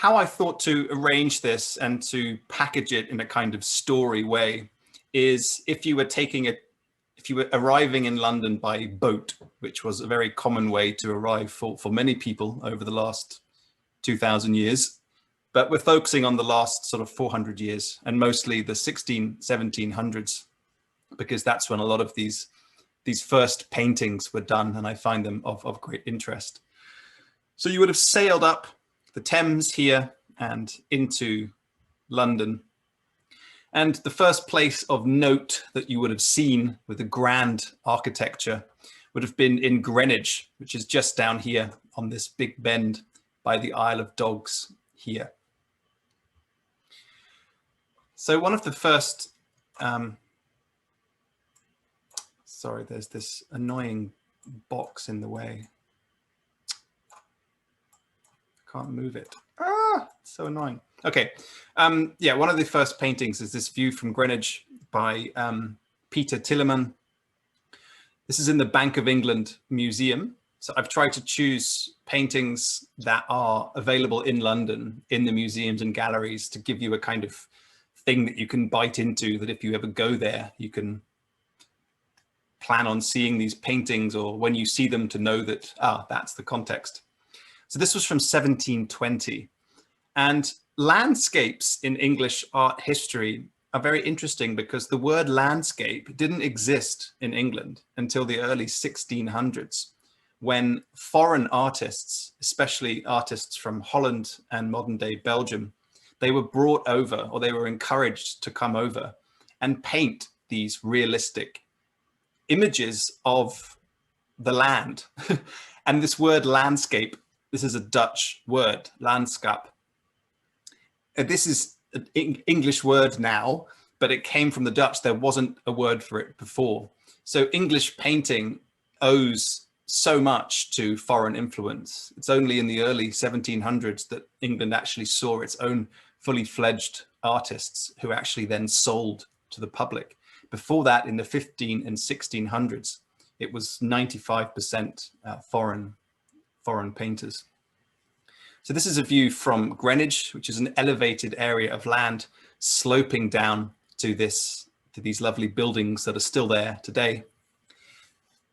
how I thought to arrange this and to package it in a kind of story way is if you were arriving in London by boat, which was a very common way to arrive for many people over the last 2,000 years, but we're focusing on the last sort of 400 years and mostly the 1700s, because that's when a lot of these first paintings were done, and I find them of great interest. So you would have sailed up the Thames here and into London. And the first place of note that you would have seen with the grand architecture would have been in Greenwich, which is just down here on this big bend by the Isle of Dogs here. So one of the first, sorry, there's this annoying box in the way. I can't move it. Ah, it's so annoying. Okay, yeah, one of the first paintings is this view from Greenwich by Peter Tilleman. This is in the Bank of England Museum. So I've tried to choose paintings that are available in London, in the museums and galleries, to give you a kind of thing that you can bite into, that if you ever go there, you can plan on seeing these paintings, or when you see them to know that, that's the context. So this was from 1720. And landscapes in English art history are very interesting because the word landscape didn't exist in England until the early 1600s, when foreign artists, especially artists from Holland and modern day Belgium, they were brought over, or they were encouraged to come over and paint these realistic images of the land. And this word landscape, this is a Dutch word, landschap. This is an English word now, but it came from the Dutch. There wasn't a word for it before. So English painting owes so much to foreign influence. It's only in the early 1700s that England actually saw its own fully fledged artists who actually then sold to the public. Before that, in the 15 and 1600s, it was 95% foreign painters. So this is a view from Greenwich, which is an elevated area of land sloping down to these lovely buildings that are still there today.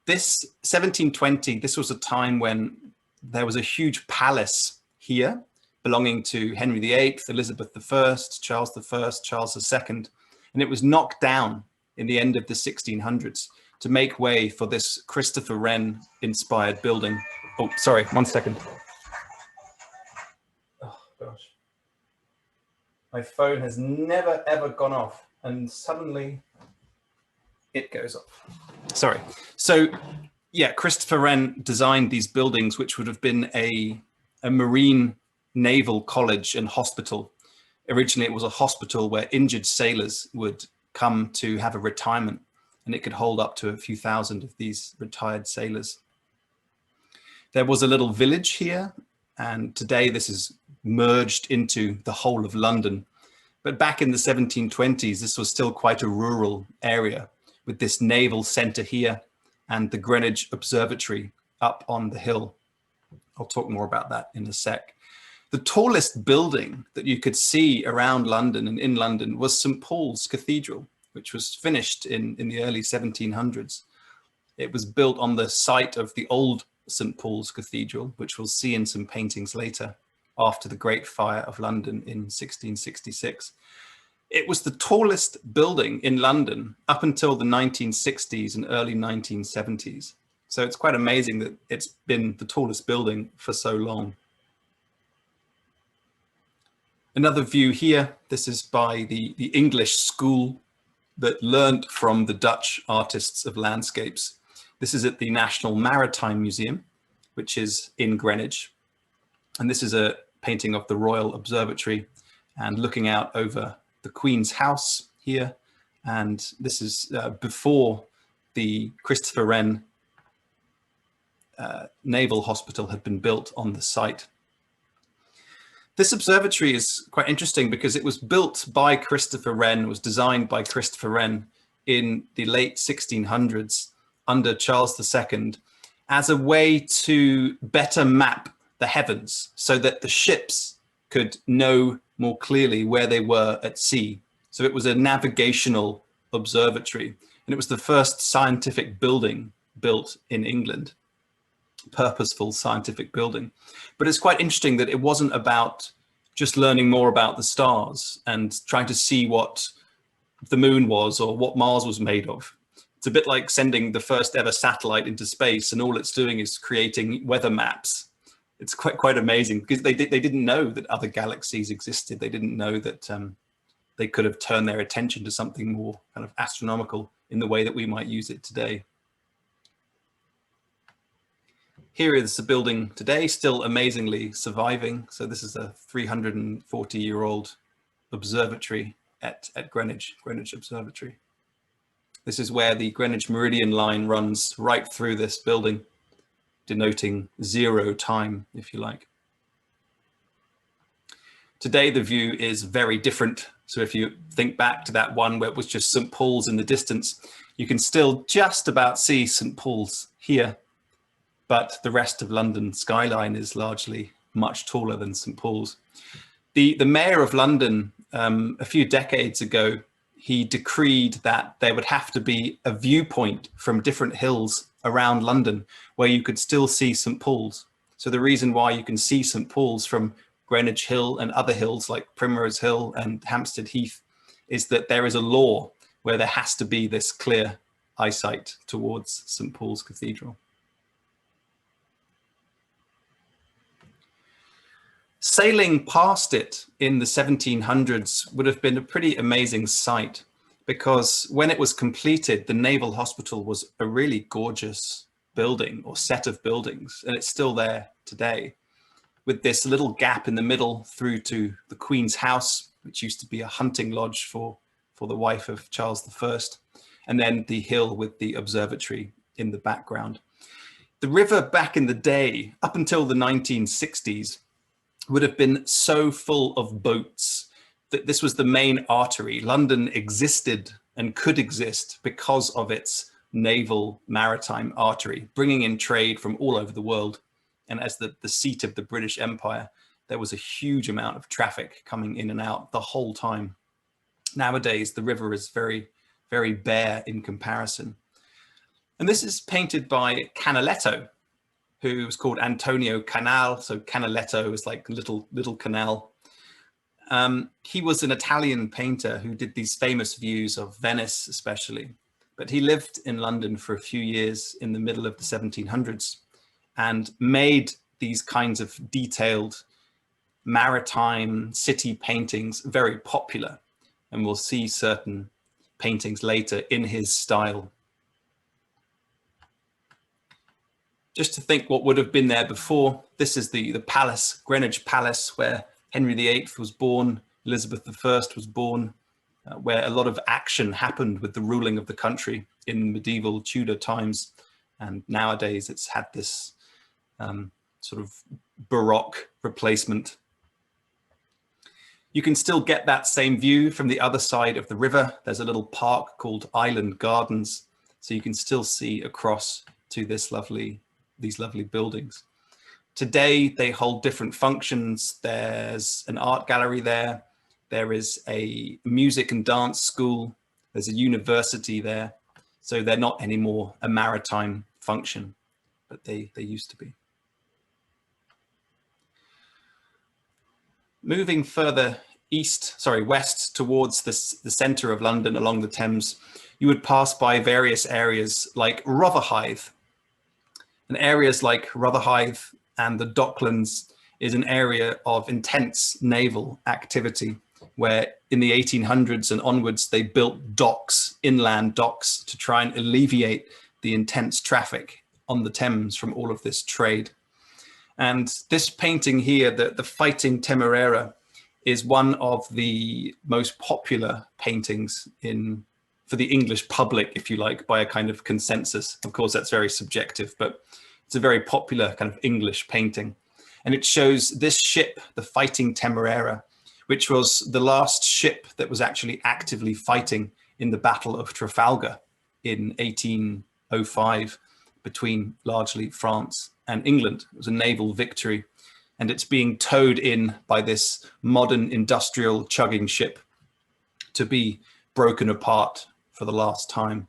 This 1720, this was a time when there was a huge palace here belonging to Henry VIII, Elizabeth I, Charles I, Charles II, and it was knocked down in the end of the 1600s to make way for this Christopher Wren inspired building. Oh, sorry, 1 second. Oh gosh. My phone has never ever gone off and suddenly it goes off. Sorry. So yeah, Christopher Wren designed these buildings, which would have been a marine naval college and hospital. Originally, it was a hospital where injured sailors would come to have a retirement, and it could hold up to a few thousand of these retired sailors. There was a little village here, and today this is merged into the whole of London. But back in the 1720s, this was still quite a rural area, with this naval center here and the Greenwich Observatory up on the hill. I'll talk more about that in a sec. The tallest building that you could see around London and in London was St. Paul's Cathedral, which was finished in the early 1700s. It was built on the site of the old St. Paul's Cathedral, which we'll see in some paintings later, after the Great Fire of London in 1666. It was the tallest building in London up until the 1960s and early 1970s. So it's quite amazing that it's been the tallest building for so long. Another view here, this is by the English school that learned from the Dutch artists of landscapes. This is at the National Maritime Museum, which is in Greenwich. And this is a painting of the Royal Observatory and looking out over the Queen's house here. And this is before the Christopher Wren Naval Hospital had been built on the site. This observatory is quite interesting because it was built by Christopher Wren, was designed by Christopher Wren in the late 1600s under Charles II as a way to better map the heavens so that the ships could know more clearly where they were at sea. So it was a navigational observatory, and it was the first scientific building built in England, purposeful scientific building. But it's quite interesting that it wasn't about just learning more about the stars and trying to see what the moon was or what Mars was made of. It's a bit like sending the first ever satellite into space, and all it's doing is creating weather maps. It's quite amazing, because they didn't know that other galaxies existed. They didn't know that they could have turned their attention to something more kind of astronomical in the way that we might use it today. Here is the building today, still amazingly surviving. So this is a 340-year-old observatory at Greenwich Observatory. This is where the Greenwich Meridian line runs right through this building, denoting 0 time, if you like. Today, the view is very different. So if you think back to that one where it was just St. Paul's in the distance, you can still just about see St. Paul's here, but the rest of London skyline is largely much taller than St. Paul's. The mayor of London, a few decades ago, he decreed that there would have to be a viewpoint from different hills around London where you could still see St. Paul's. So the reason why you can see St. Paul's from Greenwich Hill and other hills like Primrose Hill and Hampstead Heath is that there is a law where there has to be this clear eyesight towards St. Paul's Cathedral. Sailing past it in the 1700s would have been a pretty amazing sight, because when it was completed, the Naval Hospital was a really gorgeous building or set of buildings, and it's still there today, with this little gap in the middle through to the Queen's House, which used to be a hunting lodge for the wife of Charles I, and then the hill with the observatory in the background. The river back in the day, up until the 1960s, would have been so full of boats that this was the main artery. London existed and could exist because of its naval maritime artery, bringing in trade from all over the world. And as the seat of the British Empire, there was a huge amount of traffic coming in and out the whole time. Nowadays, the river is very, very bare in comparison. And this is painted by Canaletto, who was called Antonio Canal. So Canaletto is like little canal. He was an Italian painter who did these famous views of Venice, especially. But he lived in London for a few years in the middle of the 1700s and made these kinds of detailed maritime city paintings very popular. And we'll see certain paintings later in his style. Just to think what would have been there before, this is the palace, Greenwich Palace, where Henry VIII was born, Elizabeth I was born, where a lot of action happened with the ruling of the country in medieval Tudor times. And nowadays it's had this sort of Baroque replacement. You can still get that same view from the other side of the river. There's a little park called Island Gardens. So you can still see across to these lovely buildings. Today, they hold different functions. There's an art gallery there. There is a music and dance school. There's a university there. So they're not anymore a maritime function, but they used to be. Moving further west towards the center of London along the Thames, you would pass by various areas like Rotherhithe. And areas like Rotherhithe and the Docklands is an area of intense naval activity, where in the 1800s and onwards, they built docks, inland docks, to try and alleviate the intense traffic on the Thames from all of this trade. And this painting here, the Fighting Temera, is one of the most popular paintings for the English public, if you like, by a kind of consensus. Of course, that's very subjective, but it's a very popular kind of English painting. And it shows this ship, the Fighting Temera, which was the last ship that was actually actively fighting in the Battle of Trafalgar in 1805 between largely France and England. It was a naval victory. and it's being towed in by this modern industrial chugging ship to be broken apart for the last time.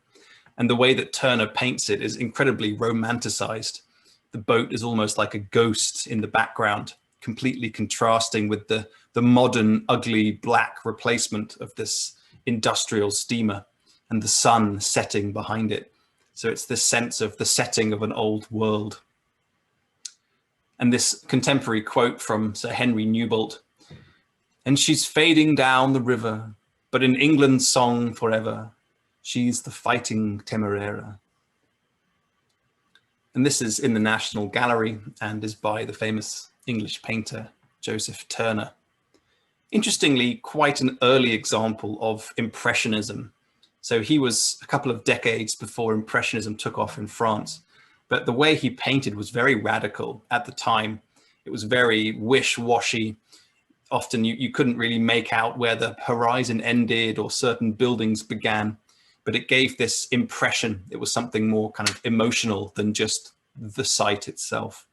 And the way that Turner paints it is incredibly romanticized. The boat is almost like a ghost in the background, completely contrasting with the modern, ugly, black replacement of this industrial steamer and the sun setting behind it. So it's this sense of the setting of an old world. And this contemporary quote from Sir Henry Newbolt, "And she's fading down the river, but in England's song forever, she's the Fighting Temera." And this is in the National Gallery and is by the famous English painter, Joseph Turner. Interestingly, quite an early example of Impressionism. So he was a couple of decades before Impressionism took off in France, but the way he painted was very radical at the time. It was very wish-washy. Often you couldn't really make out where the horizon ended or certain buildings began, but it gave this impression. It was something more kind of emotional than just the site itself.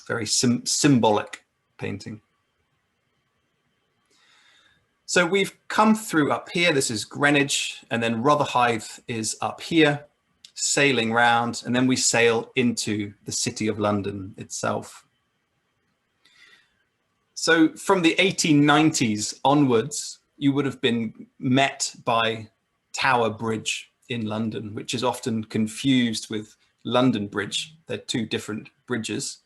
Very symbolic painting. So we've come through up here. This is Greenwich, and then Rotherhithe is up here, sailing round, and then we sail into the City of London itself. So from the 1890s onwards, you would have been met by Tower Bridge in London, which is often confused with London Bridge. They're two different bridges.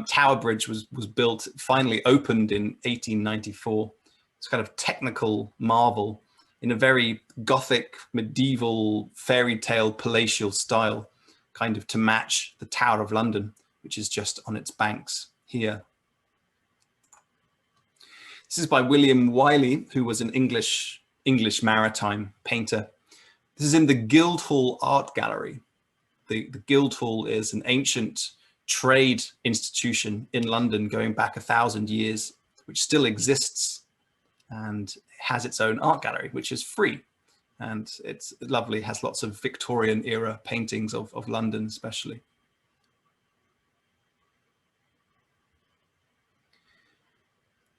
Tower Bridge was built, finally opened in 1894. It's kind of technical marvel in a very Gothic, medieval, fairy tale, palatial style, kind of to match the Tower of London, which is just on its banks here. This is by William Wiley, who was an English maritime painter. This is in the Guildhall Art Gallery. The Guildhall is an ancient trade institution in London going back 1,000 years, which still exists and has its own art gallery, which is free. And it's lovely, has lots of Victorian era paintings of London especially.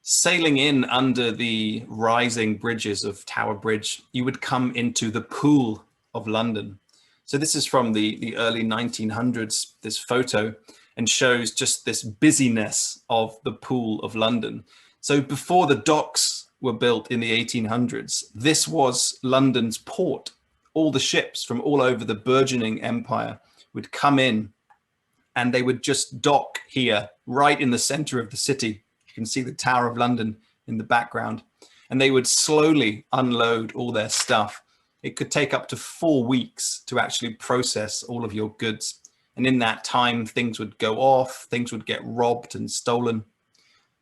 Sailing in under the rising bridges of Tower Bridge, you would come into the Pool of London. So this is from the early 1900s, this photo, and shows just this busyness of the Pool of London. So before the docks were built in the 1800s, this was London's port. All the ships from all over the burgeoning empire would come in and they would just dock here, right in the center of the city. You can see the Tower of London in the background, and they would slowly unload all their stuff. It could take up to 4 weeks to actually process all of your goods. And in that time, things would go off, things would get robbed and stolen.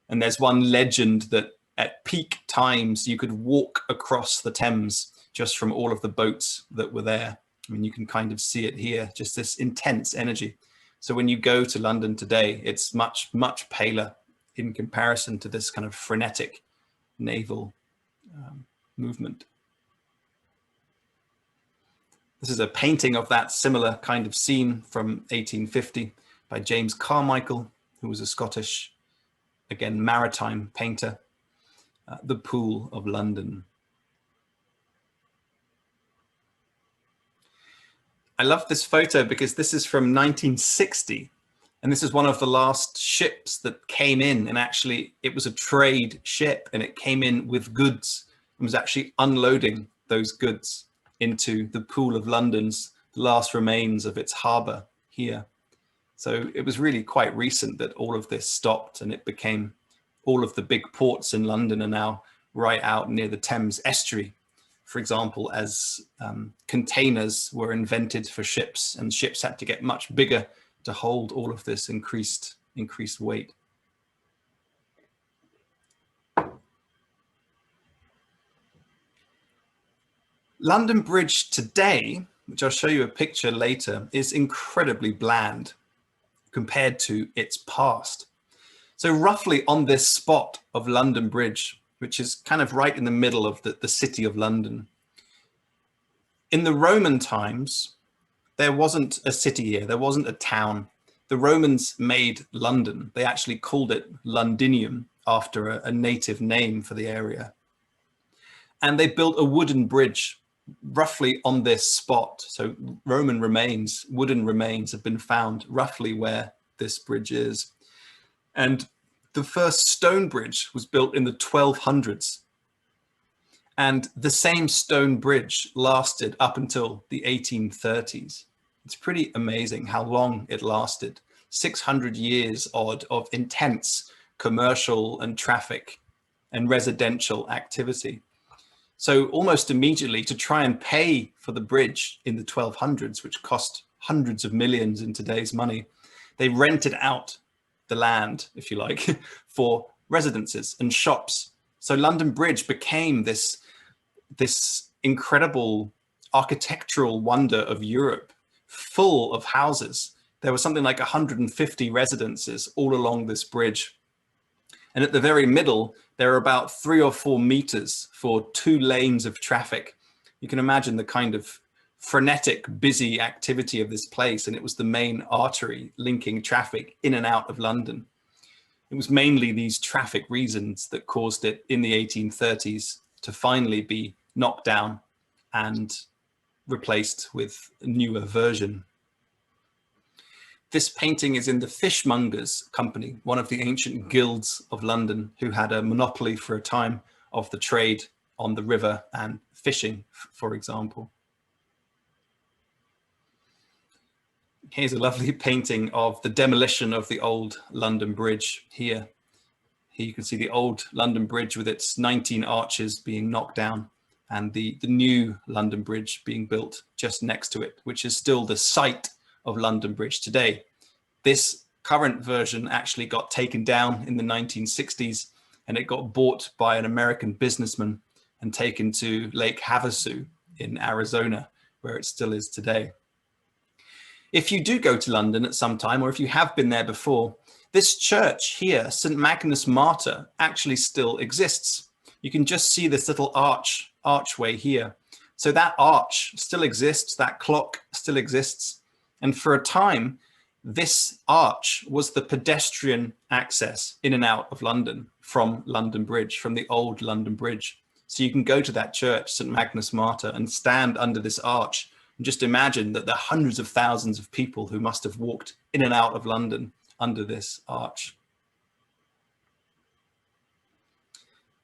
And there's one legend that at peak times, you could walk across the Thames just from all of the boats that were there. I mean, you can kind of see it here, just this intense energy. So when you go to London today, it's much, much paler in comparison to this kind of frenetic naval movement. This is a painting of that similar kind of scene from 1850 by James Carmichael, who was a Scottish, again, maritime painter. The Pool of London. I love this photo because this is from 1960, and this is one of the last ships that came in, and actually it was a trade ship, and it came in with goods and was actually unloading those goods into the Pool of London's last remains of its harbour here. So it was really quite recent that all of this stopped, and it became all of the big ports in London are now right out near the Thames estuary. For example, as containers were invented for ships, and ships had to get much bigger to hold all of this increased weight. London Bridge today, which I'll show you a picture later, is incredibly bland compared to its past. So roughly on this spot of London Bridge, which is kind of right in the middle of the City of London. In the Roman times, there wasn't a city here, there wasn't a town. The Romans made London. They actually called it Londinium after a native name for the area. And they built a wooden bridge roughly on this spot. So Roman remains, wooden remains have been found roughly where this bridge is. And the first stone bridge was built in the 1200s. And the same stone bridge lasted up until the 1830s. It's pretty amazing how long it lasted. 600 years odd of intense commercial and traffic and residential activity. So almost immediately, to try and pay for the bridge in the 1200s, which cost hundreds of millions in today's money, they rented out the land, if you like, for residences and shops. So London Bridge became this incredible architectural wonder of Europe, full of houses. There was something like 150 residences all along this bridge. And at the very middle, there are about 3 or 4 meters for 2 lanes of traffic. You can imagine the kind of frenetic, busy activity of this place. And it was the main artery linking traffic in and out of London. It was mainly these traffic reasons that caused it in the 1830s to finally be knocked down and replaced with a newer version. This painting is in the Fishmongers' Company, one of the ancient guilds of London, who had a monopoly for a time of the trade on the river and fishing, for example. Here's a lovely painting of the demolition of the old London Bridge here. Here you can see the old London Bridge with its 19 arches being knocked down, and the new London Bridge being built just next to it, which is still the site of London Bridge today. This current version actually got taken down in the 1960s, and it got bought by an American businessman and taken to Lake Havasu in Arizona, where it still is today. If you do go to London at some time, or if you have been there before, this church here, St. Magnus Martyr, actually still exists. You can just see this little archway here. So that arch still exists, that clock still exists. And for a time, this arch was the pedestrian access in and out of London from London Bridge, from the old London Bridge. So you can go to that church, St. Magnus Martyr, and stand under this arch and just imagine that there are hundreds of thousands of people who must have walked in and out of London under this arch.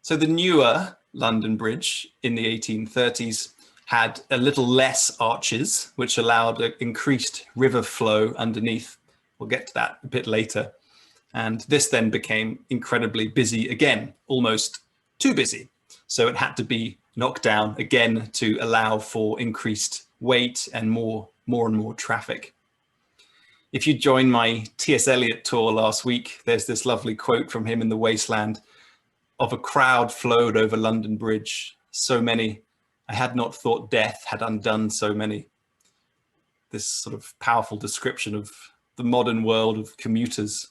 So the newer London Bridge in the 1830s had a little less arches, which allowed an increased river flow underneath. We'll get to that a bit later. And this then became incredibly busy again, almost too busy. So it had to be knocked down again to allow for increased weight and more and more traffic. If you joined my T.S. Eliot tour last week, there's this lovely quote from him in The Wasteland of a crowd flowed over London Bridge, so many, I had not thought death had undone so many. This sort of powerful description of the modern world of commuters.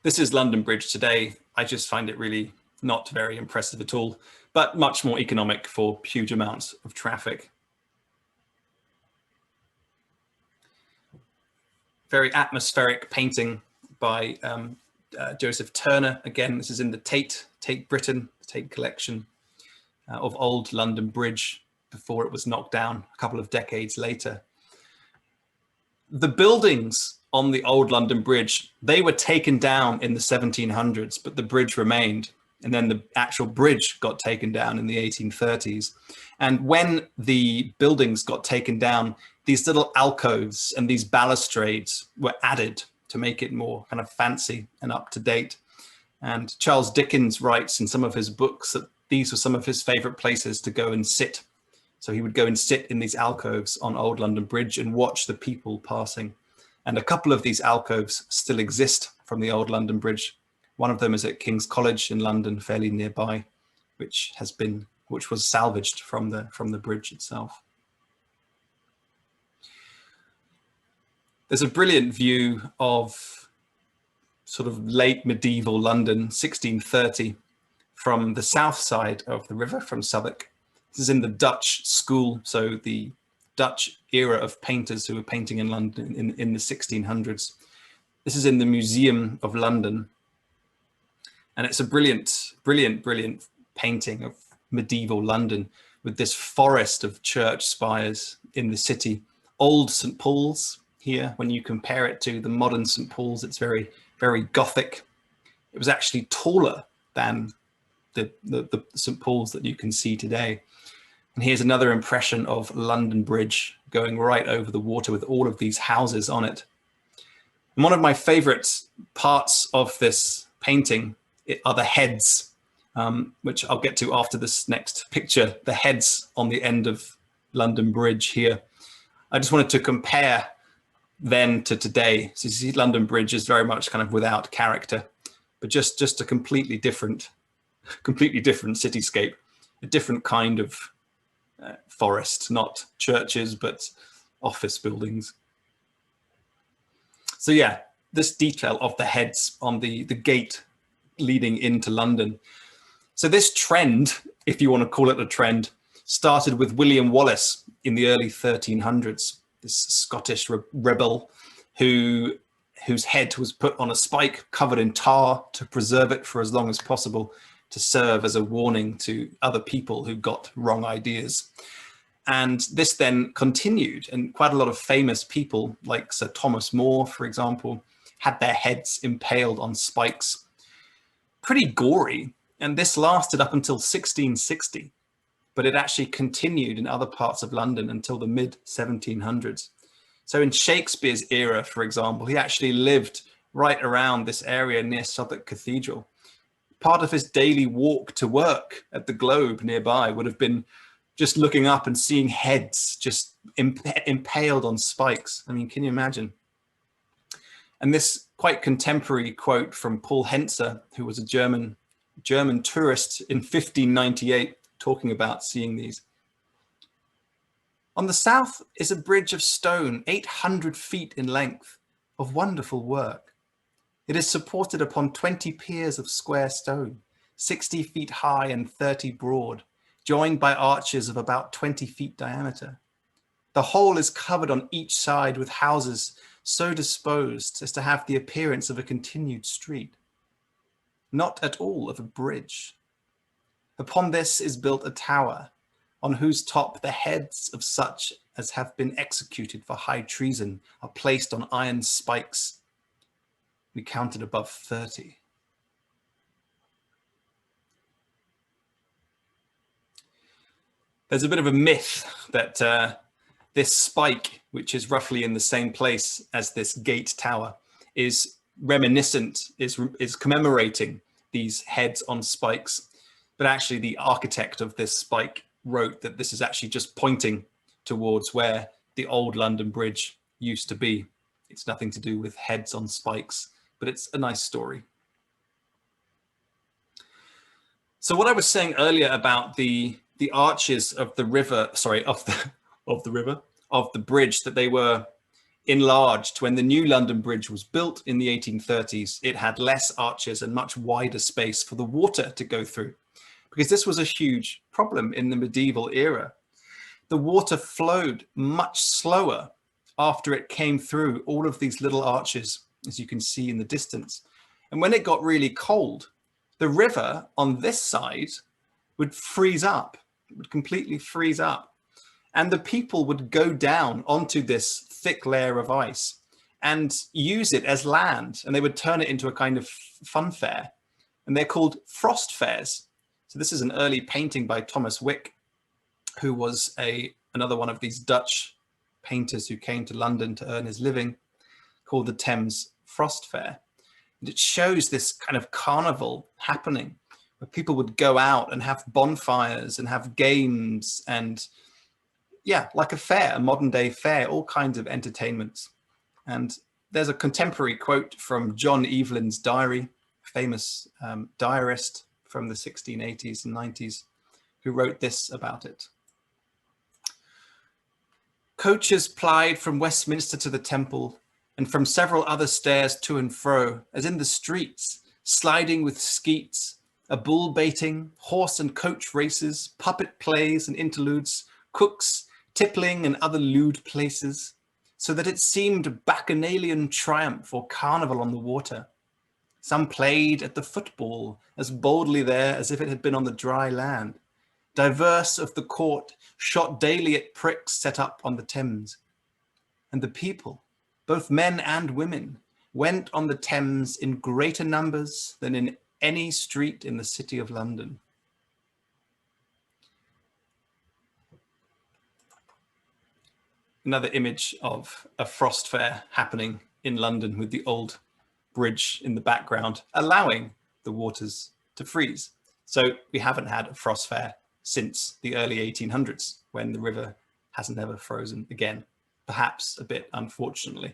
This is London Bridge today. I just find it really not very impressive at all, but much more economic for huge amounts of traffic. Very atmospheric painting by Joseph Turner. Again, this is in the Tate Britain, Tate collection of old London Bridge before it was knocked down a couple of decades later. The buildings on the old London Bridge, they were taken down in the 1700s, but the bridge remained. And then the actual bridge got taken down in the 1830s. And when the buildings got taken down, these little alcoves and these balustrades were added to make it more kind of fancy and up to date. And Charles Dickens writes in some of his books that these were some of his favorite places to go and sit. So he would go and sit in these alcoves on Old London Bridge and watch the people passing. And a couple of these alcoves still exist from the Old London Bridge. One of them is at King's College in London, fairly nearby, which was salvaged from the bridge itself. There's a brilliant view of sort of late medieval London, 1630, from the south side of the river, from Southwark. This is in the Dutch school, so the Dutch era of painters who were painting in London in the 1600s. This is in the Museum of London. And it's a brilliant, brilliant, brilliant painting of medieval London with this forest of church spires in the city. Old St. Paul's here, when you compare it to the modern St. Paul's, it's very, very Gothic. It was actually taller than the St. Paul's that you can see today. And here's another impression of London Bridge going right over the water with all of these houses on it. And one of my favorite parts of this painting are the heads, which I'll get to after this next picture, the heads on the end of London Bridge here. I just wanted to compare then to today. So you see London Bridge is very much kind of without character, but just a completely different cityscape, a different kind of forest, not churches, but office buildings. So yeah, this detail of the heads on the gate leading into London. So this trend, if you want to call it a trend, started with William Wallace in the early 1300s, this Scottish rebel whose head was put on a spike covered in tar to preserve it for as long as possible, to serve as a warning to other people who got wrong ideas. And this then continued, and quite a lot of famous people like Sir Thomas More, for example, had their heads impaled on spikes. Pretty gory, and this lasted up until 1660, but it actually continued in other parts of London until the mid-1700s. So in Shakespeare's era, for example, he actually lived right around this area near Southwark Cathedral. Part of his daily walk to work at the Globe nearby would have been just looking up and seeing heads just impaled on spikes. I mean, can you imagine? And this quite contemporary quote from Paul Henze, who was a German tourist in 1598, talking about seeing these. On the south is a bridge of stone, 800 feet in length, of wonderful work. It is supported upon 20 piers of square stone, 60 feet high and 30 broad, joined by arches of about 20 feet diameter. The whole is covered on each side with houses so disposed as to have the appearance of a continued street, not at all of a bridge. Upon this is built a tower, on whose top the heads of such as have been executed for high treason are placed on iron spikes. We counted above 30. There's a bit of a myth that this spike, which is roughly in the same place as this gate tower, is reminiscent, is commemorating these heads on spikes. But actually the architect of this spike wrote that this is actually just pointing towards where the old London Bridge used to be. It's nothing to do with heads on spikes, but it's a nice story. So what I was saying earlier about the arches of the river, sorry, of the bridge, that they were enlarged when the new London Bridge was built in the 1830s. It had less arches and much wider space for the water to go through, because this was a huge problem in the medieval era. The water flowed much slower after it came through all of these little arches, as you can see in the distance. And when it got really cold, the river on this side would freeze up. It would completely freeze up. And the people would go down onto this thick layer of ice and use it as land. And they would turn it into a kind of fun fair. And they're called frost fairs. So this is an early painting by Thomas Wick, who was another one of these Dutch painters who came to London to earn his living, called the Thames Frost Fair. And it shows this kind of carnival happening, where people would go out and have bonfires and have games and, yeah, like a fair, a modern day fair, all kinds of entertainments. And there's a contemporary quote from John Evelyn's diary, famous diarist from the 1680s and 90s, who wrote this about it. Coaches plied from Westminster to the Temple, and from several other stairs to and fro, as in the streets, sliding with skeets, a bull baiting, horse and coach races, puppet plays and interludes, cooks, tippling and other lewd places, so that it seemed bacchanalian triumph or carnival on the water. Some played at the football as boldly there as if it had been on the dry land. Diverse of the court shot daily at pricks set up on the Thames. And the people, both men and women, went on the Thames in greater numbers than in any street in the city of London. Another image of a frost fair happening in London with the old bridge in the background, allowing the waters to freeze. So we haven't had a frost fair since the early 1800s, when the river hasn't ever frozen again, perhaps a bit unfortunately.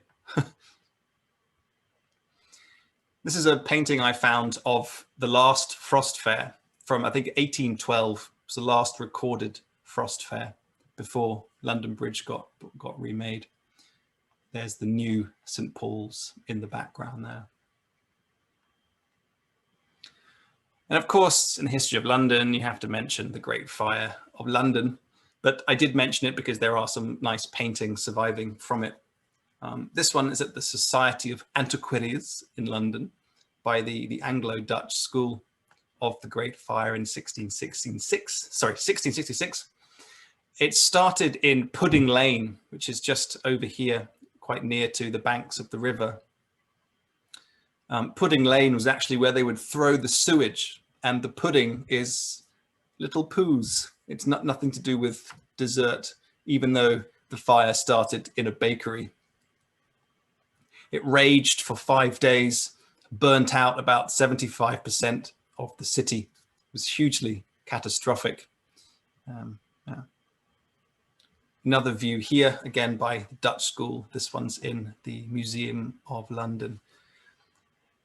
This is a painting I found of the last frost fair from, I think, 1812. It was the last recorded frost fair before London Bridge got remade. There's the new St. Paul's in the background there. And of course, in the history of London, you have to mention the Great Fire of London. But I did mention it because there are some nice paintings surviving from it. This one is at the Society of Antiquaries in London by the Anglo-Dutch School of the Great Fire in 1666. It started in Pudding Lane, which is just over here, quite near to the banks of the river. Pudding Lane was actually where they would throw the sewage, and the pudding is little poos. It's nothing to do with dessert, even though the fire started in a bakery. It raged for 5 days, burnt out about 75% of the city. It was hugely catastrophic. Yeah. Another view here, again by the Dutch School. This one's in the Museum of London.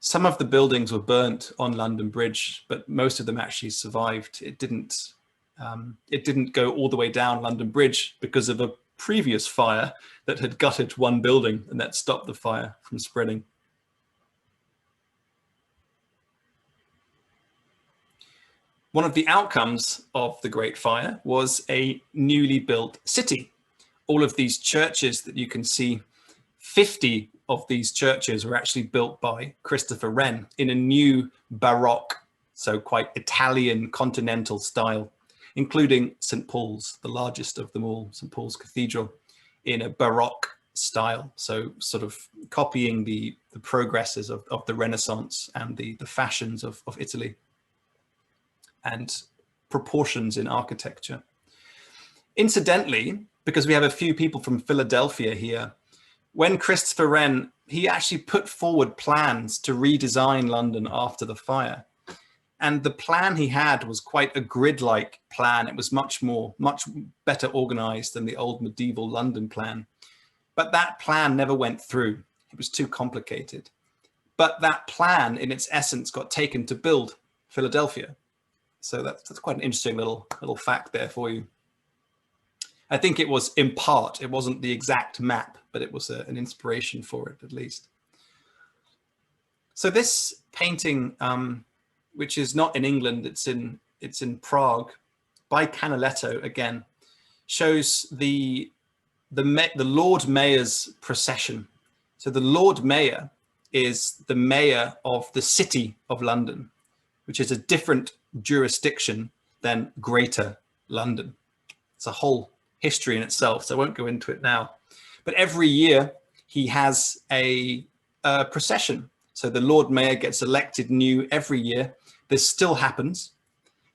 Some of the buildings were burnt on London Bridge, but most of them actually survived. It didn't go all the way down London Bridge because of a previous fire that had gutted one building, and that stopped the fire from spreading. One of the outcomes of the Great Fire was a newly built city. All of these churches that you can see, 50 of these churches were actually built by Christopher Wren in a new Baroque, so quite Italian continental style, including St. Paul's, the largest of them all, St. Paul's Cathedral, in a Baroque style. So sort of copying the progresses of the Renaissance and the fashions of Italy and proportions in architecture. Incidentally, because we have a few people from Philadelphia here, when Christopher Wren, he actually put forward plans to redesign London after the fire. And the plan he had was quite a grid-like plan. It was much better organized than the old medieval London plan. But that plan never went through. It was too complicated. But that plan, in its essence, got taken to build Philadelphia. So that's quite an interesting little fact there for you. I think it was in part, it wasn't the exact map, but it was an inspiration for it at least. So this painting, which is not in England, it's in Prague, by Canaletto again, shows the Lord Mayor's procession. So the Lord Mayor is the mayor of the City of London, which is a different jurisdiction than Greater London. It's a whole history in itself, so I won't go into it now. But every year he has a procession. So the Lord Mayor gets elected new every year. This still happens.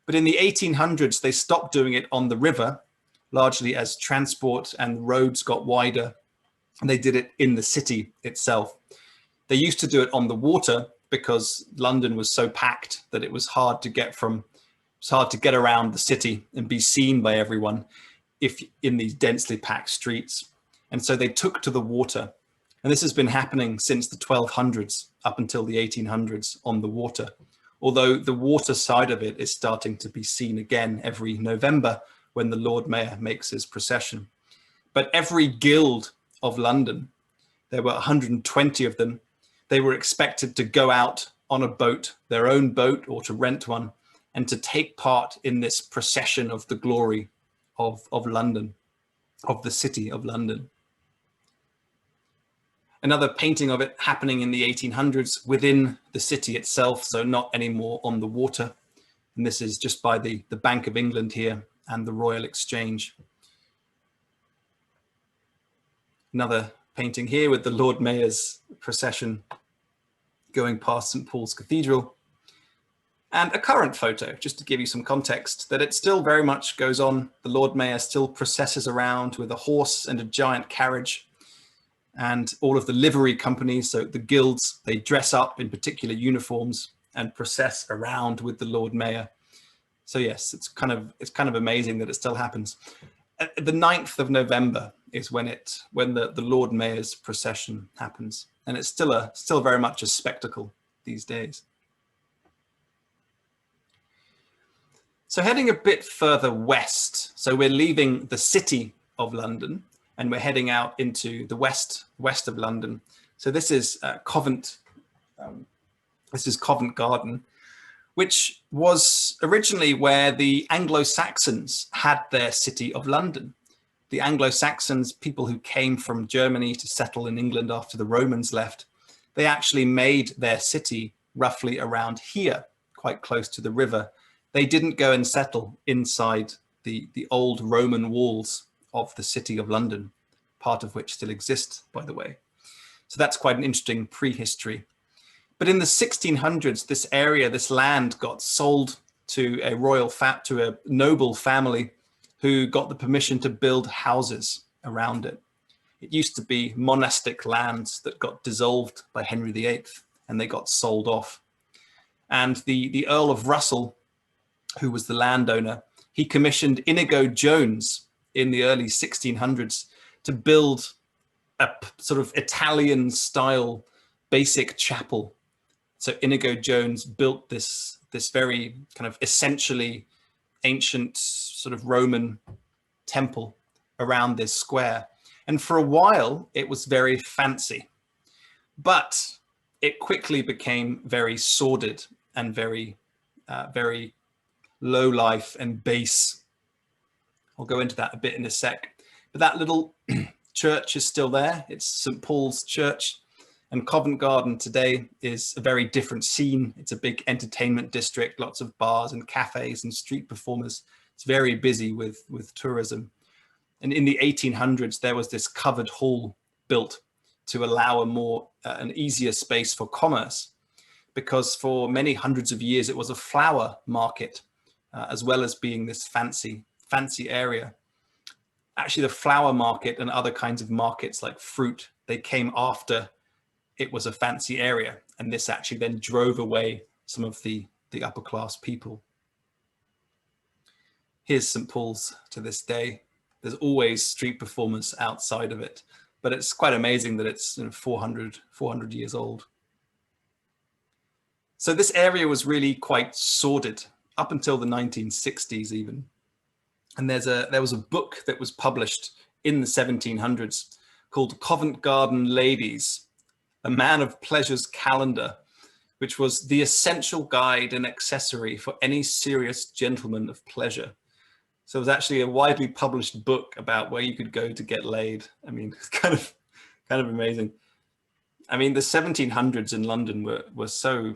But in the 1800s, they stopped doing it on the river, largely as transport and roads got wider. And they did it in the city itself. They used to do it on the water because London was so packed that it was hard to get around the city and be seen by everyone if in these densely packed streets. And so they took to the water. And this has been happening since the 1200s up until the 1800s on the water. Although the water side of it is starting to be seen again every November when the Lord Mayor makes his procession. But every guild of London, there were 120 of them, they were expected to go out on a boat, their own boat, or to rent one, and to take part in this procession of the glory of London. of the City of London. Another painting of it happening in the 1800s within the city itself, so not anymore on the water. And this is just by the Bank of England here and the Royal Exchange. Another painting here with the Lord Mayor's procession going past St. Paul's Cathedral. And a current photo, just to give you some context, that it still very much goes on. The Lord Mayor still processes around with a horse and a giant carriage. And all of the livery companies, so the guilds, they dress up in particular uniforms and process around with the Lord Mayor. So yes, it's kind of amazing that it still happens. The 9th of November is when the Lord Mayor's procession happens, and it's still very much a spectacle these days. So heading a bit further west, so we're leaving the City of London and we're heading out into the west of London. So this is Covent Garden, which was originally where the Anglo-Saxons had their City of London. The Anglo-Saxons, people who came from Germany to settle in England after the Romans left, they actually made their city roughly around here, quite close to the river. They didn't go and settle inside the old Roman walls of the City of London, part of which still exists, by the way. So that's quite an interesting prehistory. But in the 1600s, this area, this land got sold to a noble family who got the permission to build houses around it. It used to be monastic lands that got dissolved by Henry VIII and they got sold off. And the Earl of Russell, who was the landowner, he commissioned Inigo Jones in the early 1600s to build a sort of Italian style basic chapel. So Inigo Jones built this very kind of essentially ancient sort of Roman temple around this square. And for a while it was very fancy, but it quickly became very sordid and very low life and base. I'll go into that a bit in a sec. But that little church is still there. It's St. Paul's Church. And Covent Garden today is a very different scene. It's a big entertainment district, lots of bars and cafes and street performers. It's very busy with tourism. And in the 1800s, there was this covered hall built to allow an easier space for commerce, because for many hundreds of years, it was a flower market, as well as being this fancy area. Actually, the flower market and other kinds of markets like fruit, they came after it was a fancy area. And this actually then drove away some of the upper class people. Here's St. Paul's to this day. There's always street performers outside of it, but it's quite amazing that it's 400 years old. So this area was really quite sordid up until the 1960s even. And there was a book that was published in the 1700s called Covent Garden Ladies, a Man of Pleasure's Calendar, which was the essential guide and accessory for any serious gentleman of pleasure. So it was actually a widely published book about where you could go to get laid. I mean, it's kind of amazing. I mean, the 1700s in London were so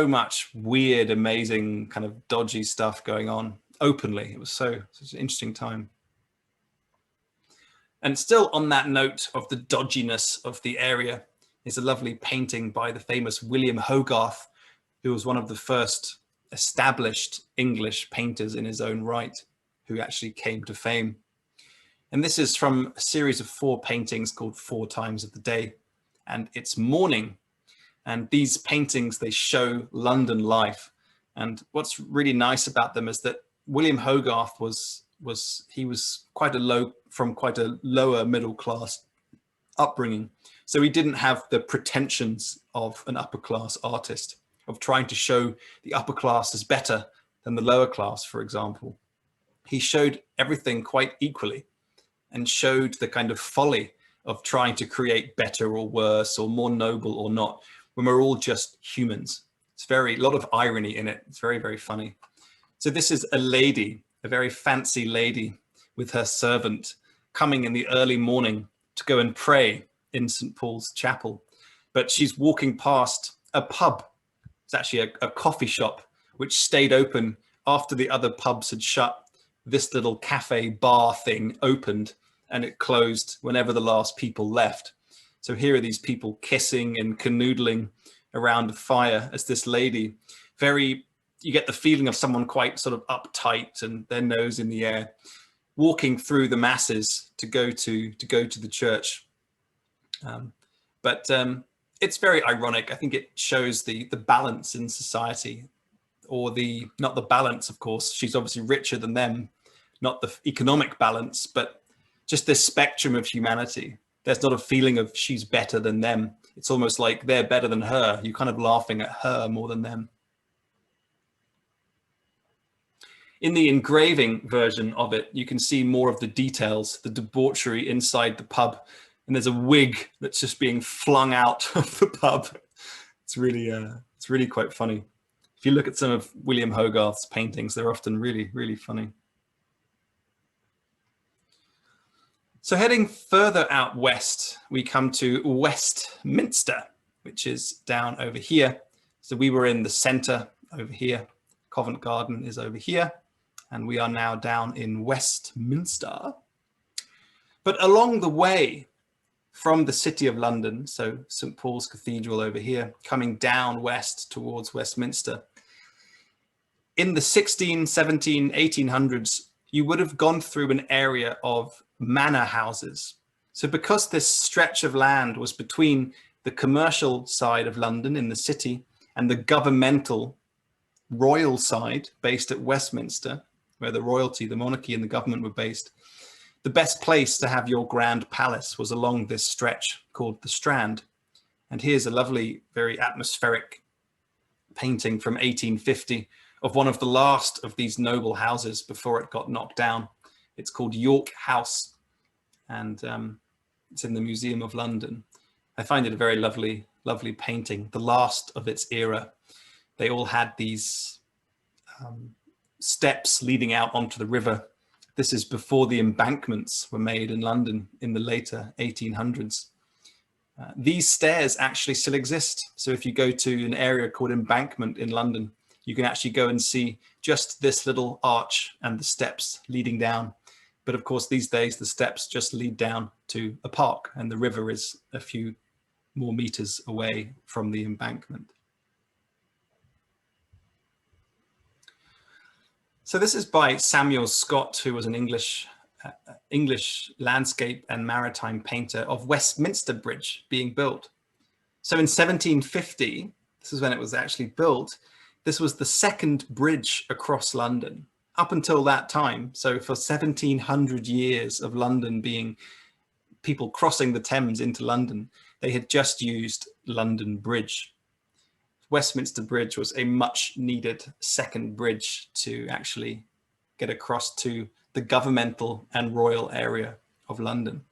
much weird, amazing, kind of dodgy stuff going on openly. It was such an interesting time. And still on that note of the dodginess of the area is a lovely painting by the famous William Hogarth, who was one of the first established English painters in his own right, who actually came to fame. And this is from a series of 4 paintings called 4 Times of the Day. And it's morning. And these paintings, they show London life. And what's really nice about them is that William Hogarth was quite a lower middle class upbringing. So he didn't have the pretensions of an upper class artist, of trying to show the upper class as better than the lower class, for example. He showed everything quite equally and showed the kind of folly of trying to create better or worse or more noble or not, when we're all just humans. It's a lot of irony in it. It's very, very funny. So this is a lady, a very fancy lady with her servant, coming in the early morning to go and pray in St. Paul's Chapel. But she's walking past a pub. It's actually a coffee shop, which stayed open after the other pubs had shut. This little cafe bar thing opened, and it closed whenever the last people left. So here are these people kissing and canoodling around a fire as this lady, you get the feeling of someone quite sort of uptight and their nose in the air, walking through the masses to go to the church. But it's very ironic. I think it shows the balance in society, or not the balance, of course. She's obviously richer than them, not the economic balance, but just this spectrum of humanity. There's not a feeling of she's better than them. It's almost like they're better than her. You're kind of laughing at her more than them. In the engraving version of it, you can see more of the details, the debauchery inside the pub. And there's a wig that's just being flung out of the pub. It's really quite funny. If you look at some of William Hogarth's paintings, they're often really, really funny. So heading further out west, we come to Westminster, which is down over here. So we were in the center over here. Covent Garden is over here. And we are now down in Westminster. But along the way from the City of London, so St. Paul's Cathedral over here, coming down west towards Westminster, in the 16, 17, 1800s, you would have gone through an area of manor houses. So because this stretch of land was between the commercial side of London in the city and the governmental royal side based at Westminster, where the royalty, the monarchy and the government were based, the best place to have your grand palace was along this stretch called the Strand. And here's a lovely, very atmospheric painting from 1850 of one of the last of these noble houses before it got knocked down. It's called York House, and it's in the Museum of London. I find it a very lovely, lovely painting, the last of its era. They all had these steps leading out onto the river. This is before the embankments were made in London in the later 1800s. These stairs actually still exist. So if you go to an area called Embankment in London, you can actually go and see just this little arch and the steps leading down. But of course, these days, the steps just lead down to a park and the river is a few more meters away from the embankment. So this is by Samuel Scott, who was an English landscape and maritime painter of Westminster Bridge being built. So in 1750, this is when it was actually built, this was the second bridge across London. Up until that time, so for 1700 years of London being people crossing the Thames into London, they had just used London Bridge. Westminster Bridge was a much needed second bridge to actually get across to the governmental and royal area of London.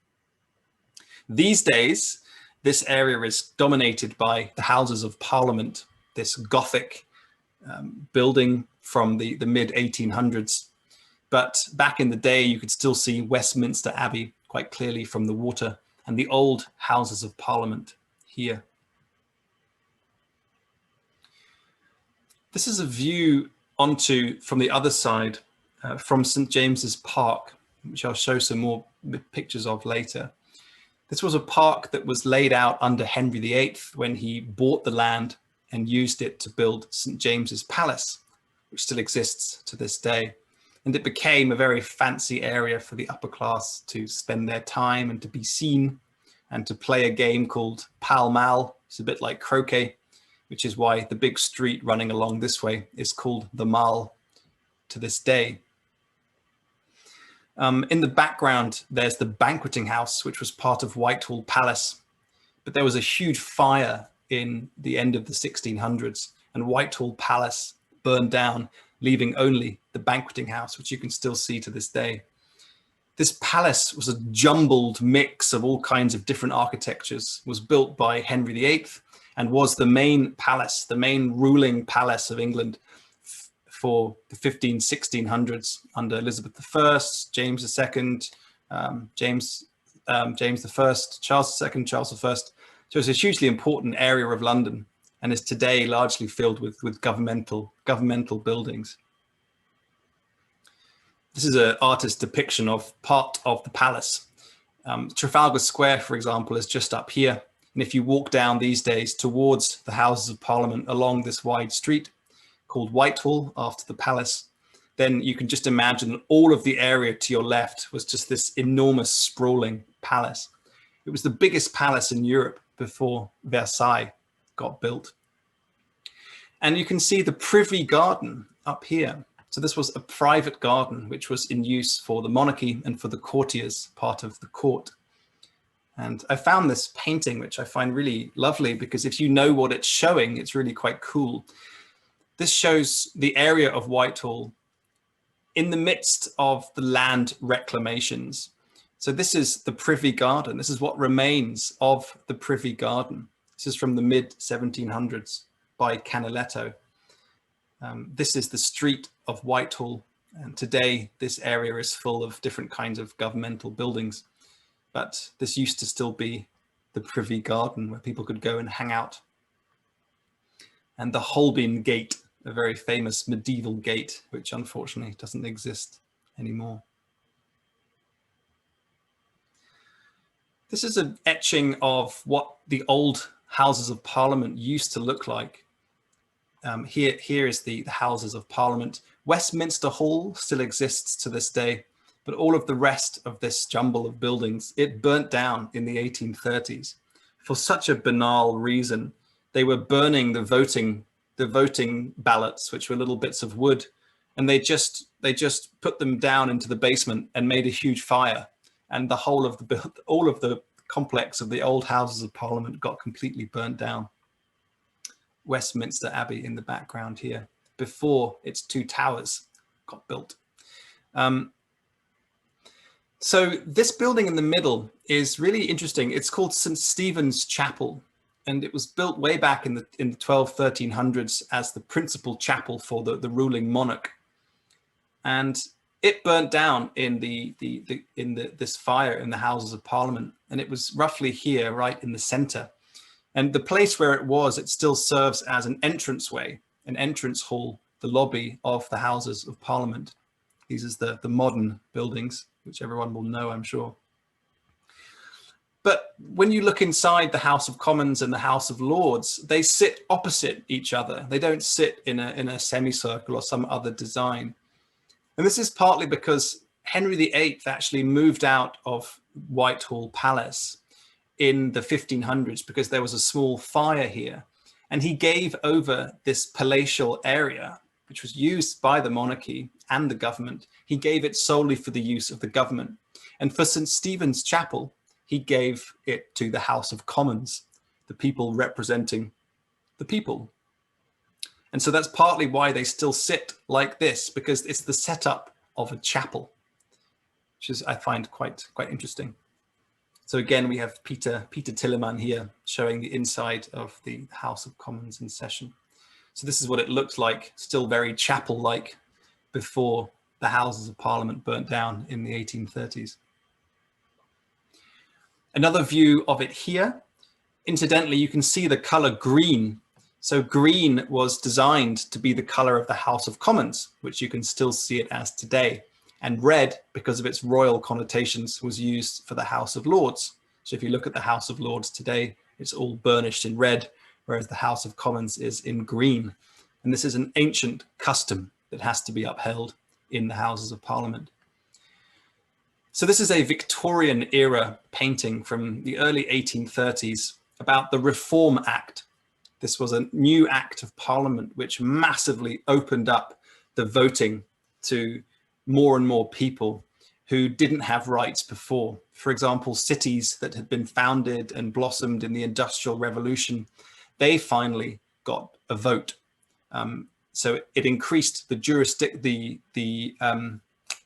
These days, this area is dominated by the Houses of Parliament, this Gothic building from the mid 1800s. But back in the day, you could still see Westminster Abbey quite clearly from the water and the old Houses of Parliament here. This is a view from the other side from St. James's Park, which I'll show some more pictures of later. This was a park that was laid out under Henry VIII when he bought the land and used it to build St. James's Palace, which still exists to this day. And it became a very fancy area for the upper class to spend their time and to be seen and to play a game called Pall Mall. It's a bit like croquet, which is why the big street running along this way is called the Mall to this day. In the background, there's the banqueting house, which was part of Whitehall Palace. But there was a huge fire in the end of the 1600s, and Whitehall Palace burned down, leaving only the banqueting house, which you can still see to this day. This palace was a jumbled mix of all kinds of different architectures, was built by Henry VIII, and was the main palace, the main ruling palace of England before the 1600s under Elizabeth I, James II, James I, Charles II, Charles I. So it's a hugely important area of London and is today largely filled with governmental buildings. This is an artist's depiction of part of the palace. Trafalgar Square, for example, is just up here. And if you walk down these days towards the Houses of Parliament along this wide street called Whitehall after the palace, then you can just imagine that all of the area to your left was just this enormous sprawling palace. It was the biggest palace in Europe before Versailles got built. And you can see the Privy Garden up here. So this was a private garden which was in use for the monarchy and for the courtiers, part of the court. And I found this painting, which I find really lovely, because if you know what it's showing, it's really quite cool. This shows the area of Whitehall in the midst of the land reclamations. So this is the Privy Garden. This is what remains of the Privy Garden. This is from the mid-1700s by Canaletto. This is the street of Whitehall, and today this area is full of different kinds of governmental buildings. But this used to still be the Privy Garden where people could go and hang out. And the Holbein Gate, a very famous medieval gate, which unfortunately doesn't exist anymore. This is an etching of what the old Houses of Parliament used to look like. Here is the Houses of Parliament. Westminster Hall still exists to this day, but all of the rest of this jumble of buildings, it burnt down in the 1830s for such a banal reason. They were burning the voting ballots, which were little bits of wood, and they just put them down into the basement and made a huge fire, and the whole of all of the complex of the old Houses of Parliament got completely burnt down. Westminster Abbey in the background here, before its two towers got built. So this building in the middle is really interesting. It's called St. Stephen's Chapel, and it was built way back in the 1300s as the principal chapel for the ruling monarch. And it burnt down in this fire in the Houses of Parliament, and it was roughly here, right in the center. And the place where it was, it still serves as an entranceway, an entrance hall, the lobby of the Houses of Parliament. These are the modern buildings, which everyone will know, I'm sure. But when you look inside the House of Commons and the House of Lords, they sit opposite each other. They don't sit in a semicircle or some other design. And this is partly because Henry VIII actually moved out of Whitehall Palace in the 1500s because there was a small fire here, and he gave over this palatial area, which was used by the monarchy and the government. He gave it solely for the use of the government. And for St. Stephen's Chapel, he gave it to the House of Commons, the people representing the people. And so that's partly why they still sit like this, because it's the setup of a chapel, which is, I find, quite interesting. So again, we have Peter Tilleman here showing the inside of the House of Commons in session. So this is what it looked like, still very chapel-like, before the Houses of Parliament burnt down in the 1830s. Another view of it here. Incidentally, you can see the color green. So green was designed to be the color of the House of Commons, which you can still see it as today. And red, because of its royal connotations, was used for the House of Lords. So if you look at the House of Lords today, it's all burnished in red, whereas the House of Commons is in green. And this is an ancient custom that has to be upheld in the Houses of Parliament. So this is a Victorian era painting from the early 1830s about the Reform Act. This was a new act of Parliament which massively opened up the voting to more and more people who didn't have rights before. For example, cities that had been founded and blossomed in the Industrial Revolution, they finally got a vote. So it increased the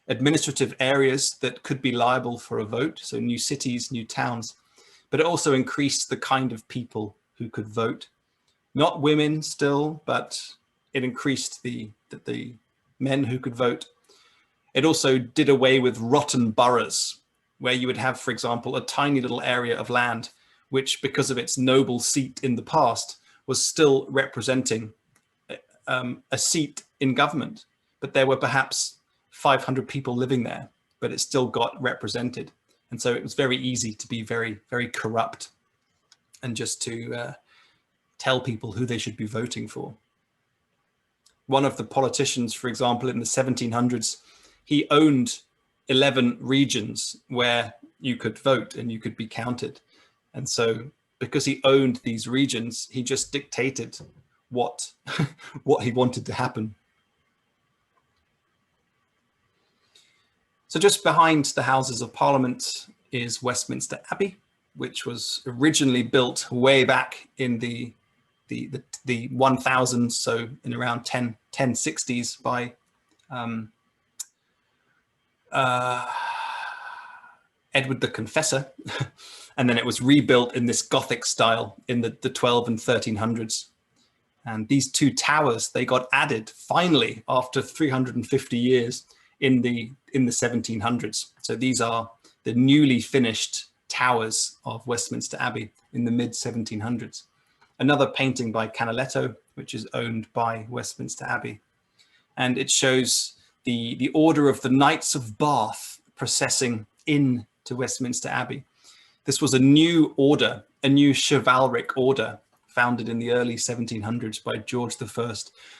administrative areas that could be liable for a vote, so new cities, new towns, but it also increased the kind of people who could vote. Not women still, but it increased the men who could vote. It also did away with rotten boroughs, where you would have, for example, a tiny little area of land, which, because of its noble seat in the past, was still representing a seat in government. But there were perhaps 500 people living there, but it still got represented. And so it was very easy to be very, very corrupt and just to tell people who they should be voting for. One of the politicians, for example, in the 1700s, he owned 11 regions where you could vote and you could be counted. And so because he owned these regions, he just dictated what he wanted to happen. So just behind the Houses of Parliament is Westminster Abbey, which was originally built way back in the 1000s, so in around 1060s by Edward the Confessor, and then it was rebuilt in this Gothic style in the 12 and 1300s. And these two towers, they got added finally after 350 years in the 1700s. So these are the newly finished towers of Westminster Abbey in the mid 1700s. Another painting by Canaletto, which is owned by Westminster Abbey, and it shows the order of the Knights of Bath processing in to Westminster Abbey. This was a new order, a new chivalric order founded in the early 1700s by George I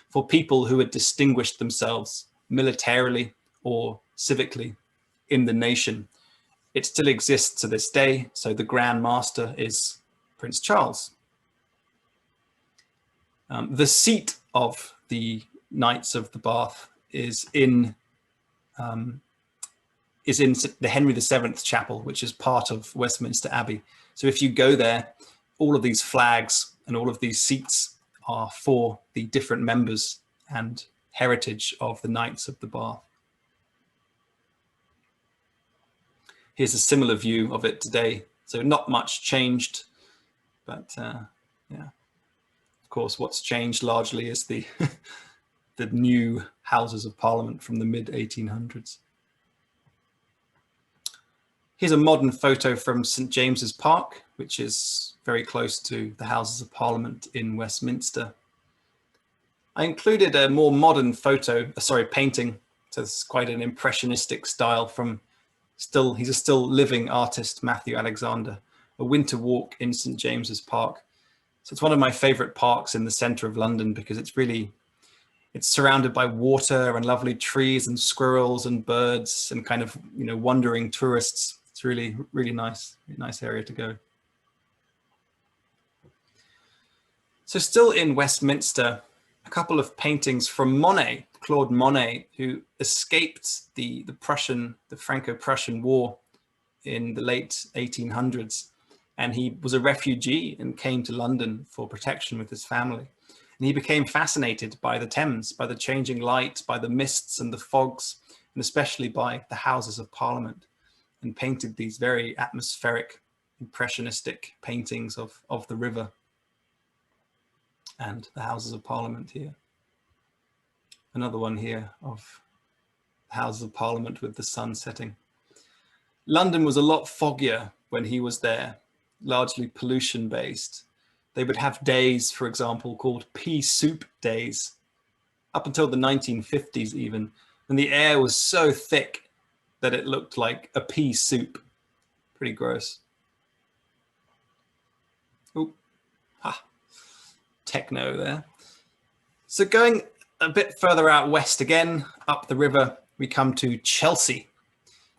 for people who had distinguished themselves militarily or civically in the nation. It still exists to this day, so the Grand Master is Prince Charles. The seat of the Knights of the Bath is in the Henry VII Chapel, which is part of Westminster Abbey. So if you go there, all of these flags and all of these seats are for the different members and heritage of the Knights of the Bath. Here's a similar view of it today. So not much changed, but yeah. Of course, what's changed largely is the the new Houses of Parliament from the mid 1800s. Here's a modern photo from St James's Park, which is very close to the Houses of Parliament in Westminster. I included a more modern painting. So this is quite an impressionistic style from he's a still living artist, Matthew Alexander, A Winter Walk in St James's Park. So it's one of my favorite parks in the center of London because it's surrounded by water and lovely trees and squirrels and birds and kind of, wandering tourists. It's really, really nice area to go. So still in Westminster, a couple of paintings from Monet, Claude Monet, who escaped the Franco-Prussian War in the late 1800s. And he was a refugee and came to London for protection with his family. And he became fascinated by the Thames, by the changing light, by the mists and the fogs, and especially by the Houses of Parliament, and painted these very atmospheric, impressionistic paintings of the river and the Houses of Parliament here. Another one here of the Houses of Parliament with the sun setting. London was a lot foggier when he was there, largely pollution-based. They would have days, for example, called pea soup days, up until the 1950s even, and the air was so thick that it looked like a pea soup. Pretty gross. Oh, techno there. So going a bit further out west again, up the river, we come to Chelsea.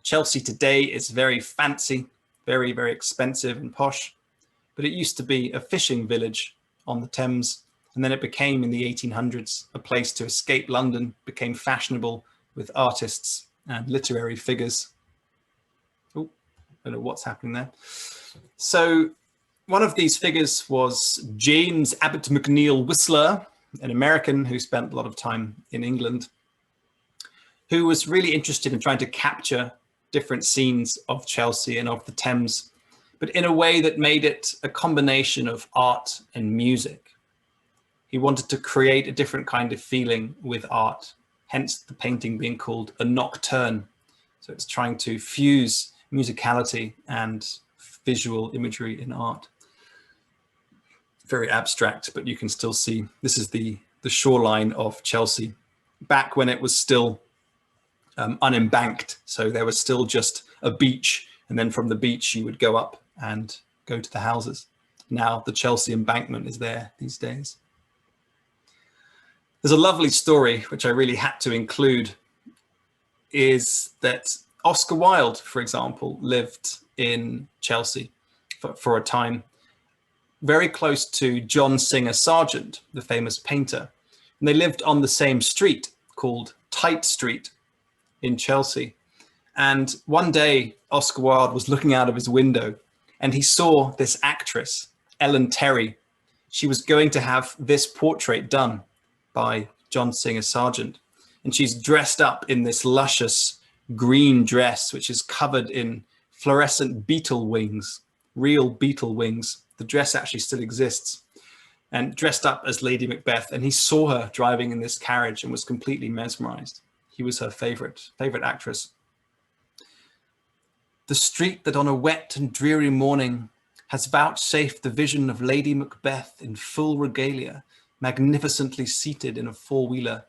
Chelsea today is very fancy, very, very expensive and posh, but it used to be a fishing village on the Thames. And then it became, in the 1800s, a place to escape London, became fashionable with artists and literary figures. Oh, I don't know what's happening there. So one of these figures was James Abbott Mcneil Whistler, an American who spent a lot of time in England, who was really interested in trying to capture different scenes of Chelsea and of the Thames, but in a way that made it a combination of art and music. He wanted to create a different kind of feeling with art. hence the painting being called a nocturne. So it's trying to fuse musicality and visual imagery in art. Very abstract, but you can still see this is the shoreline of Chelsea back when it was still unembanked. So there was still just a beach, and then from the beach you would go up and go to the houses. Now the Chelsea embankment is there these days. There's a lovely story which I really had to include, is that Oscar Wilde, for example, lived in Chelsea for a time, very close to John Singer Sargent, the famous painter. And they lived on the same street called Tite Street in Chelsea. And one day, Oscar Wilde was looking out of his window and he saw this actress, Ellen Terry. She was going to have this portrait done by John Singer Sargent. And she's dressed up in this luscious green dress, which is covered in fluorescent beetle wings, real beetle wings. The dress actually still exists, and dressed up as Lady Macbeth. And he saw her driving in this carriage and was completely mesmerized. He was her favorite actress. The street that on a wet and dreary morning has vouchsafed the vision of Lady Macbeth in full regalia, magnificently seated in a four-wheeler,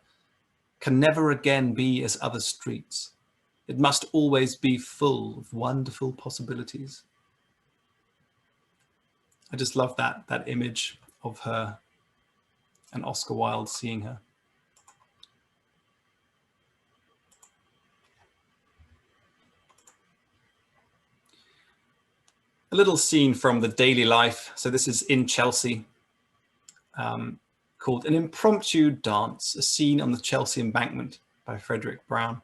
can never again be as other streets. It must always be full of wonderful possibilities. I just love that image of her and Oscar Wilde seeing her. A little scene from the daily life. So this is in Chelsea, called An Impromptu Dance, a scene on the Chelsea Embankment by Frederick Brown.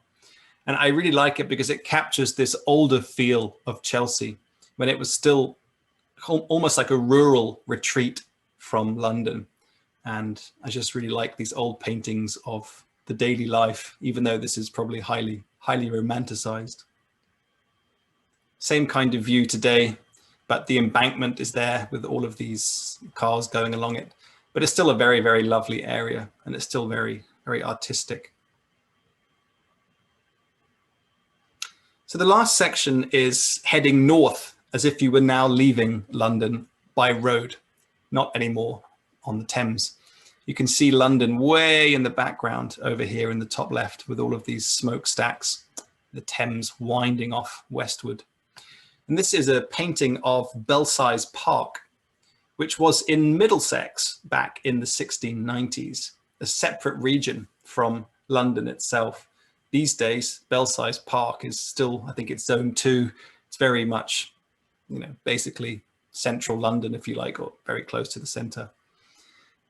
And I really like it because it captures this older feel of Chelsea when it was still almost like a rural retreat from London. And I just really like these old paintings of the daily life, even though this is probably highly romanticized. Same kind of view today, but the embankment is there with all of these cars going along it. But it's still a very, very lovely area, and it's still very, very artistic. So the last section is heading north, as if you were now leaving London by road, not anymore on the Thames. You can see London way in the background over here in the top left with all of these smokestacks, the Thames winding off westward. And this is a painting of Belsize Park, which was in Middlesex back in the 1690s, a separate region from London itself. These days, Belsize Park is still, I think it's Zone 2. It's very much, basically central London, if you like, or very close to the center.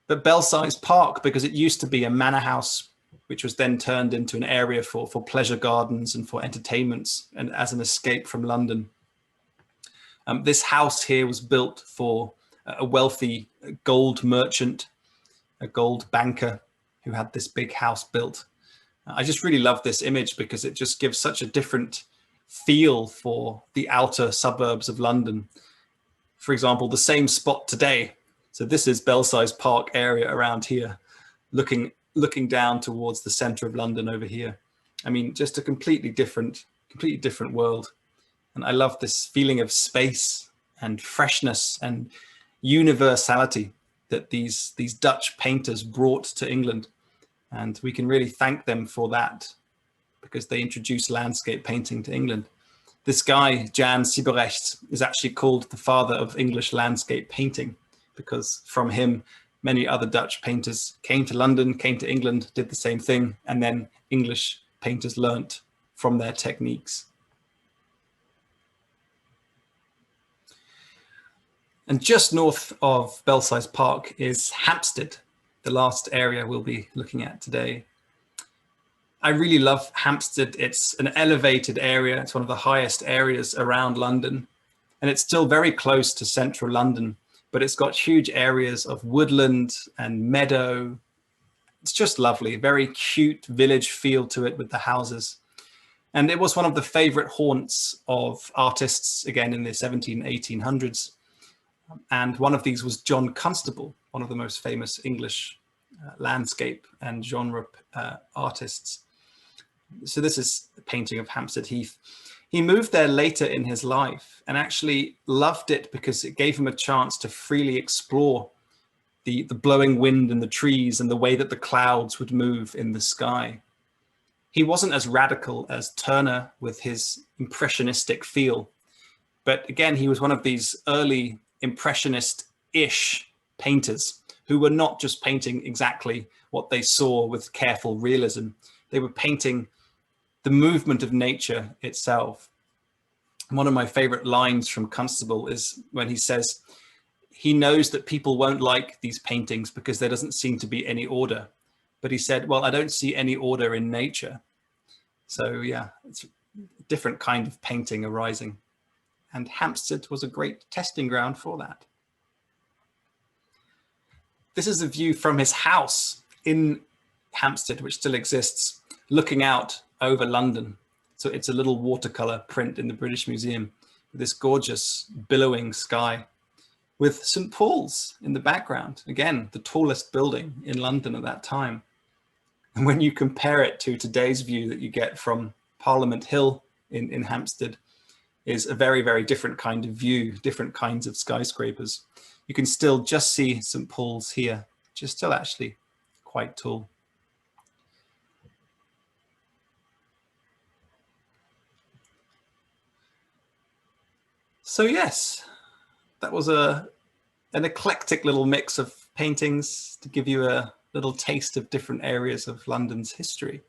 But Belsize Park, because it used to be a manor house, which was then turned into an area for pleasure gardens and for entertainments and as an escape from London. This house here was built for a wealthy gold merchant, a gold banker who had this big house built. I just really love this image because it just gives such a different feel for the outer suburbs of London. For example, the same spot today. So this is Belsize Park area around here, looking down towards the center of London over here. I mean, just a completely different world. And I love this feeling of space and freshness and universality that these Dutch painters brought to England. And we can really thank them for that because they introduced landscape painting to England. This guy, Jan Sieberecht, is actually called the father of English landscape painting because from him, many other Dutch painters came to London, came to England, did the same thing, and then English painters learnt from their techniques. And just north of Belsize Park is Hampstead, the last area we'll be looking at today. I really love Hampstead. It's an elevated area. It's one of the highest areas around London. And it's still very close to central London, but it's got huge areas of woodland and meadow. It's just lovely, very cute village feel to it with the houses. And it was one of the favorite haunts of artists, again, in the 1800s. And one of these was John Constable, one of the most famous English landscape and genre artists. So this is a painting of Hampstead Heath. He moved there later in his life and actually loved it because it gave him a chance to freely explore the blowing wind and the trees and the way that the clouds would move in the sky. He wasn't as radical as Turner with his impressionistic feel, but again, he was one of these early impressionist-ish painters who were not just painting exactly what they saw with careful realism. They were painting the movement of nature itself. One of my favorite lines from Constable is when he says, he knows that people won't like these paintings because there doesn't seem to be any order. But he said, well, I don't see any order in nature. So yeah, it's a different kind of painting arising. And Hampstead was a great testing ground for that. This is a view from his house in Hampstead, which still exists, looking out over London. So it's a little watercolor print in the British Museum, with this gorgeous billowing sky with St. Paul's in the background. Again, the tallest building in London at that time. And when you compare it to today's view that you get from Parliament Hill in Hampstead, is a very, very different kind of view, different kinds of skyscrapers. You can still just see St. Paul's here, which is still actually quite tall. So yes, that was an eclectic little mix of paintings to give you a little taste of different areas of London's history.